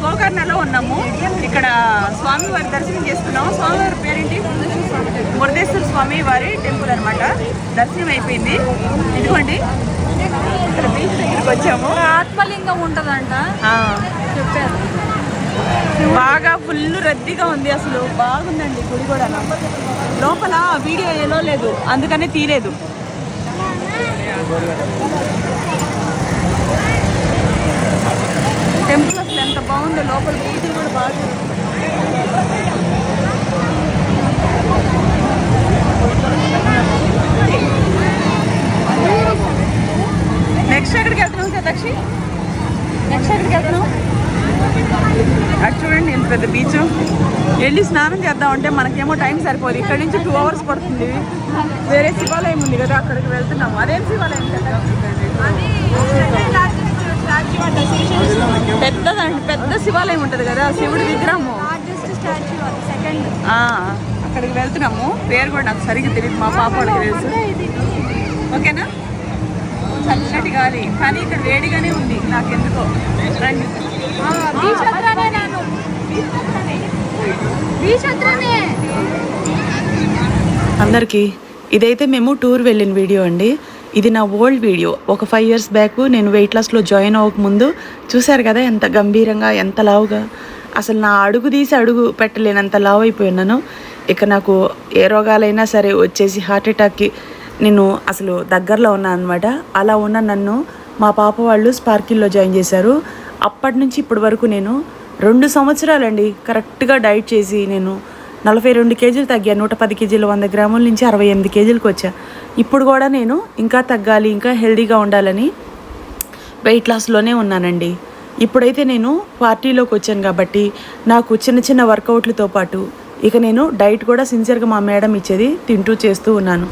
గోకర్ణలో ఉన్నాము. ఇక్కడ స్వామివారి దర్శనం చేసుకున్నాము. స్వామివారి పేరేంటి? మురుదేశ్వర స్వామి వారి టెంపుల్ అనమాట. దర్శనం అయిపోయింది. ఇదిగోండి ఇక్కడ బీచ్ దగ్గరికి వచ్చాము. ఆత్మలింగం ఉంటుందంట చెప్పారు. బాగా ఫుల్ రద్దీగా ఉంది. అసలు బాగుందండి గుడి కూడా. లోపల వీడియో ఏలో లేదు, అందుకనే తీయలేదు. టెంపుల్ అసలు ఎంత బాగుందో. లోపల పూజలు కూడా బాగా. నెక్స్ట్ ఎక్కడికి వెళ్తున్నాం సదాక్షి? నెక్స్ట్ ఎక్కడికి వెళ్తున్నాం? అది చూడండి ఎంత పెద్ద బీచ్. వెళ్ళి స్నానం చేద్దామంటే మనకేమో టైం సరిపోదు. ఇక్కడ నుంచి 2 hours పడుతుంది. వేరే శివాలయం ఉంది కదా, అక్కడికి వెళ్తున్నాము. అదేం శివాలయం కదా? పెద్దదండి, పెద్ద శివాలయం ఉంటుంది కదా, శివుడి విగ్రహము. అక్కడికి వెళ్తున్నాము. పేరు కూడా నాకు సరిగ్గా తెలియదు, మా పాప వాళ్ళకి తెలుసు. ఓకేనా? చల్లటి గాలి, కానీ ఇక్కడ వేడిగానే ఉంది నాకెందుకో. రండి. అందరికీ ఇదైతే మేము టూర్ వెళ్ళిన వీడియో అండి. ఇది నా ఓల్డ్ వీడియో. ఒక 5 years బ్యాక్ నేను వెయిట్ లాస్లో జాయిన్ అవ్వకముందు చూశారు కదా ఎంత గంభీరంగా, ఎంత లావుగా. అసలు నా అడుగు తీసి అడుగు పెట్టలేనంత లావు అయిపోయినాను. ఇక నాకు ఏ రోగాలైనా సరే వచ్చేసి హార్ట్ అటాక్కి నేను అసలు దగ్గరలో ఉన్నాను అనమాట. అలా ఉన్న నన్ను మా పాప వాళ్ళు స్పార్కిల్లో జాయిన్ చేశారు. అప్పటి నుంచి ఇప్పటి వరకు నేను 2 సంవత్సరాలండి కరెక్ట్గా డైట్ చేసి నేను 42 kgs తగ్గాను. 110 kgs 100 grams నుంచి 68 kgs వచ్చా. ఇప్పుడు కూడా నేను ఇంకా తగ్గాలి, ఇంకా హెల్దీగా ఉండాలని వెయిట్ లాస్లోనే ఉన్నానండి. ఇప్పుడైతే నేను పార్టీలోకి వచ్చాను కాబట్టి నాకు చిన్న చిన్న వర్కౌట్లతో పాటు ఇక నేను డైట్ కూడా సిన్సియర్గా మా మేడం ఇచ్చేది తింటూ చేస్తూ ఉన్నాను.